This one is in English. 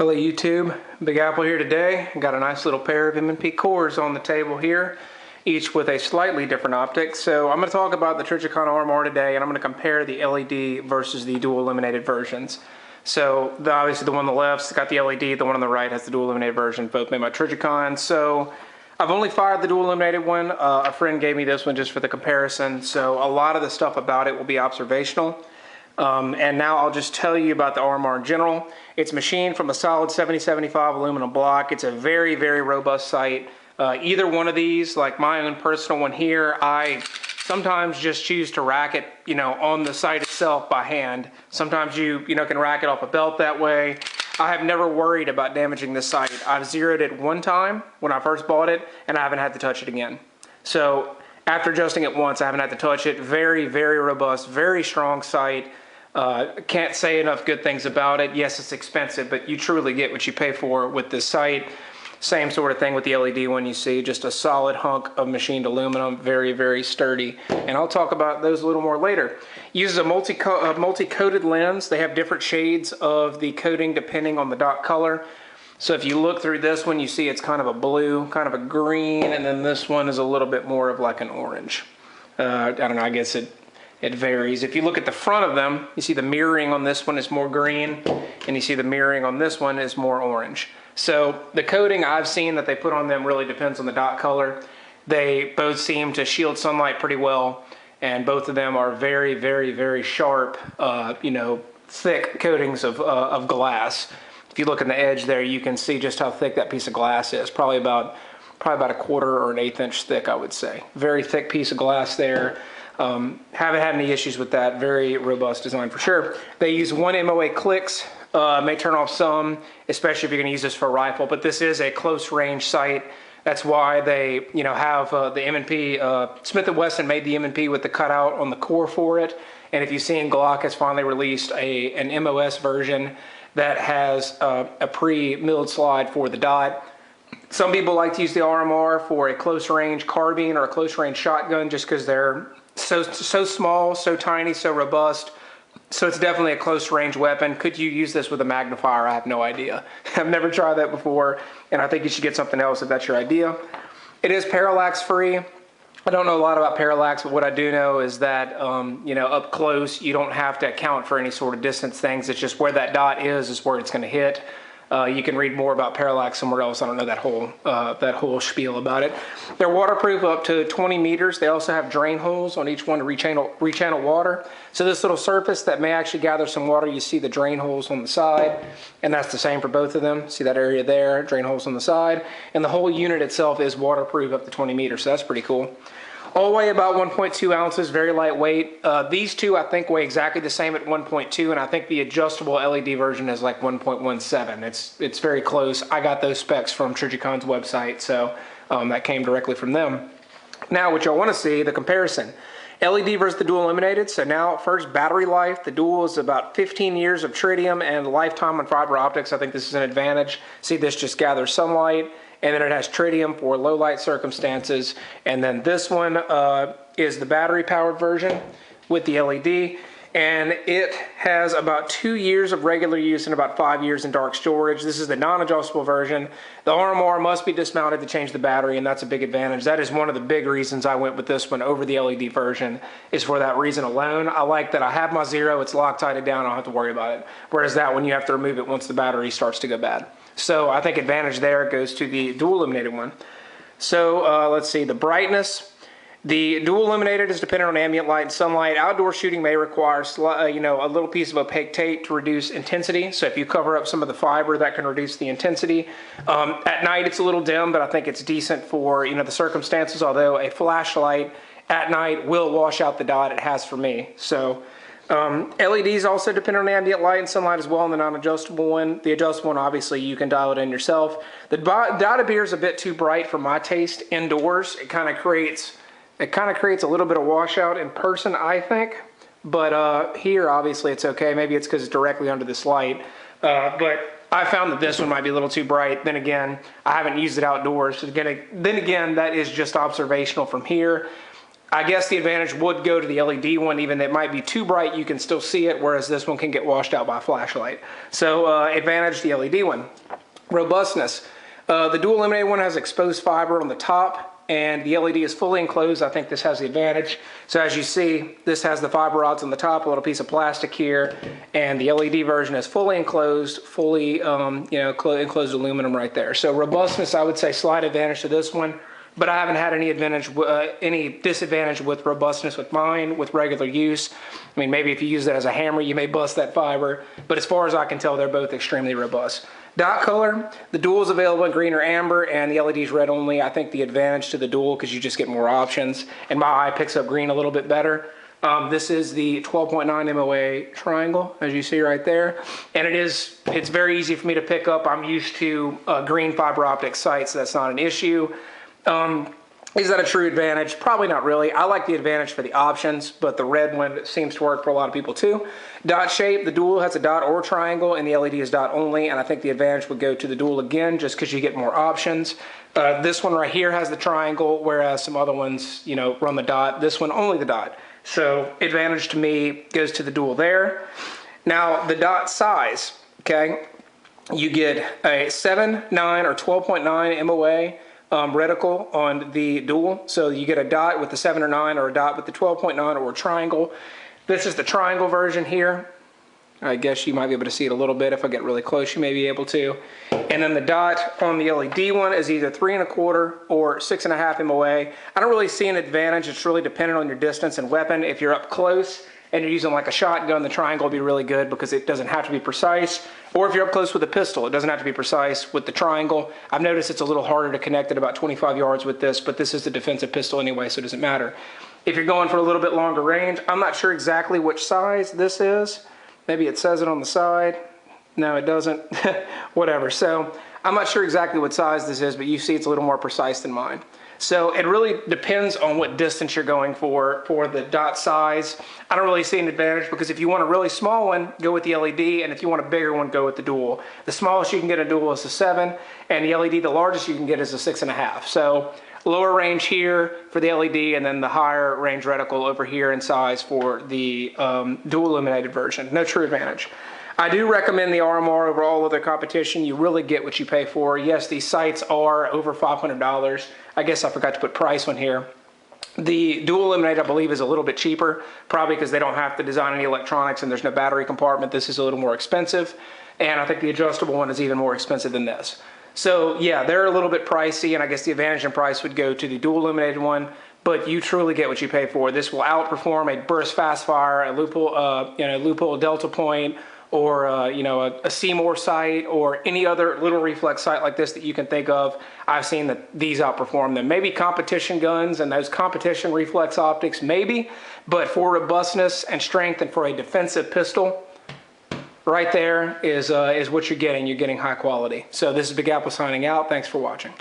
Hello YouTube, Big Apple here today. Got a nice little pair of M&P cores on the table here, each with a slightly different optic. So I'm going to talk about the Trijicon RMR today, and I'm going to compare the LED versus the dual illuminated versions. So obviously the one on the left's got the LED, the one on the right has the dual illuminated version, both made by Trijicon. So I've only fired the dual illuminated one. A friend gave me this one just for the comparison, so a lot of the stuff about it will be observational. And now I'll just tell you about the RMR in general. It's machined from a solid 7075 aluminum block. It's a very, very robust sight. Either one of these, like my own personal one here, I sometimes just choose to rack it, on the sight itself by hand. Sometimes you can rack it off a belt that way. I have never worried about damaging the sight. I've zeroed it one time when I first bought it, and I haven't had to touch it again. So after adjusting it once, I haven't had to touch it. Very, very robust, very strong sight. Can't say enough good things about it. Yes, it's expensive, but you truly get what you pay for with this sight. Same sort of thing with the LED one you see, just a solid hunk of machined aluminum, very, very sturdy. And I'll talk about those a little more later. Uses a multi-coated lens. They have different shades of the coating depending on the dot color. So if you look through this one, you see it's kind of a blue, kind of a green, and then this one is a little bit more of like an orange. I don't know, I guess it varies. If you look at the front of them, you see the mirroring on this one is more green, and you see the mirroring on this one is more orange. So the coating I've seen that they put on them really depends on the dot color. They both seem to shield sunlight pretty well, and both of them are very, very, very sharp, thick coatings of glass. If you look in the edge there, you can see just how thick that piece of glass is. Probably about a quarter or an eighth inch thick, I would say. Very thick piece of glass there. Haven't had any issues with that. Very robust design for sure. They use 1 MOA clicks. May turn off some, especially if you're going to use this for a rifle, but this is a close range sight. That's why they have the M&P. Smith & Wesson made the M&P with the cutout on the core for it. And if you've seen, Glock has finally released an MOS version that has a pre-milled slide for the dot. Some people like to use the RMR for a close range carbine or a close range shotgun just because they're so small, so tiny, so robust. So it's definitely a close range weapon. Could you use this with a magnifier? I have no idea. I've never tried that before, and I think you should get something else if that's your idea. It is parallax free. I don't know a lot about parallax, but what I do know is that, up close, you don't have to account for any sort of distance things. It's just where that dot is where it's going to hit. You can read more about parallax somewhere else. I don't know that whole spiel about it. They're waterproof up to 20 meters. They also have drain holes on each one to rechannel water. So this little surface that may actually gather some water, you see the drain holes on the side, and that's the same for both of them. See that area there, drain holes on the side, and the whole unit itself is waterproof up to 20 meters, so that's pretty cool. All weigh about 1.2 ounces, very lightweight. These two I think weigh exactly the same at 1.2, and I think the adjustable LED version is like 1.17. It's very close. I got those specs from Trijicon's website, so that came directly from them. Now what y'all want to see, the comparison. LED versus the dual illuminated. So now first, battery life. The dual is about 15 years of tritium and lifetime on fiber optics. I think this is an advantage. See, this just gathers sunlight. And then it has tritium for low light circumstances. And then this one is the battery powered version with the LED. And it has about 2 years of regular use and about 5 years in dark storage. This is the non-adjustable version. The RMR must be dismounted to change the battery, and that's a big advantage. That is one of the big reasons I went with this one over the LED version, is for that reason alone. I like that I have my zero, it's Loctited down, I don't have to worry about it. Whereas that one, you have to remove it once the battery starts to go bad. So I think advantage there goes to the dual illuminated one. So let's see, the brightness. The dual illuminated is dependent on ambient light and sunlight. Outdoor shooting may require a little piece of opaque tape to reduce intensity. So if you cover up some of the fiber, that can reduce the intensity. At night it's a little dim, but I think it's decent for the circumstances, although a flashlight at night will wash out the dot. It has for me. So LEDs also depend on ambient light and sunlight as well in the non-adjustable one. The adjustable one, obviously, you can dial it in yourself. The dot appears a bit too bright for my taste indoors. It kind of creates a little bit of washout in person, I think. But here, obviously, it's okay. Maybe it's because it's directly under this light. But I found that this one might be a little too bright. Then again, I haven't used it outdoors. So then again, that is just observational from here. I guess the advantage would go to the LED one, even though it might be too bright, you can still see it, whereas this one can get washed out by a flashlight. So advantage the LED one. Robustness. The dual illuminated one has exposed fiber on the top, and the LED is fully enclosed. I think this has the advantage. So as you see, this has the fiber rods on the top, a little piece of plastic here, and the LED version is fully enclosed, fully enclosed aluminum right there. So robustness, I would say slight advantage to this one. But I haven't had any disadvantage with robustness with mine with regular use. I mean, maybe if you use that as a hammer, you may bust that fiber. But as far as I can tell, they're both extremely robust. Dot color, the dual is available in green or amber, and the LED is red only. I think the advantage to the dual, because you just get more options, and my eye picks up green a little bit better. This is the 12.9 MOA triangle, as you see right there. And it's very easy for me to pick up. I'm used to green fiber optic sights, so that's not an issue. Is that a true advantage? Probably not really. I like the advantage for the options, but the red one seems to work for a lot of people too. Dot shape, the dual has a dot or triangle, and the LED is dot only, and I think the advantage would go to the dual again, just because you get more options. This one right here has the triangle, whereas some other ones, run the dot. This one only the dot. So advantage to me goes to the dual there. Now the dot size, okay? You get a 7, 9, or 12.9 MOA. Reticle on the dual, so you get a dot with the 7 or 9, or a dot with the 12.9, or a triangle. This is the triangle version here. I guess you might be able to see it a little bit. If I get really close, you may be able to. And then the dot on the LED one is either 3 1/4 or 6.5 MOA. I don't really see an advantage. It's really dependent on your distance and weapon. If you're up close and you're using like a shotgun, the triangle will be really good because it doesn't have to be precise. Or if you're up close with a pistol, it doesn't have to be precise with the triangle. I've noticed it's a little harder to connect at about 25 yards with this, but this is the defensive pistol anyway, so it doesn't matter. If you're going for a little bit longer range, I'm not sure exactly which size this is. Maybe it says it on the side. No, it doesn't. Whatever. So I'm not sure exactly what size this is, but you see it's a little more precise than mine. So it really depends on what distance you're going for the dot size. I don't really see an advantage because if you want a really small one, go with the LED, and if you want a bigger one, go with the dual. The smallest you can get a dual is a 7, and the LED, the largest you can get is a 6.5. So lower range here for the LED, and then the higher range reticle over here in size for the dual illuminated version. No true advantage. I do recommend the RMR over all other competition. You really get what you pay for. Yes, these sights are over $500. I guess I forgot to put price on here. The dual illuminated, I believe, is a little bit cheaper, probably because they don't have to design any electronics and there's no battery compartment. This is a little more expensive, and I think the adjustable one is even more expensive than this. So yeah, they're a little bit pricey, and I guess the advantage in price would go to the dual illuminated one, but you truly get what you pay for. This will outperform a burst fast fire, a loophole delta point, or a Seymour sight, or any other little reflex sight like this that you can think of. I've seen that these outperform them. Maybe competition guns and those competition reflex optics, maybe, but for robustness and strength and for a defensive pistol, right there is what you're getting. You're getting high quality. So this is Big Apple signing out. Thanks for watching.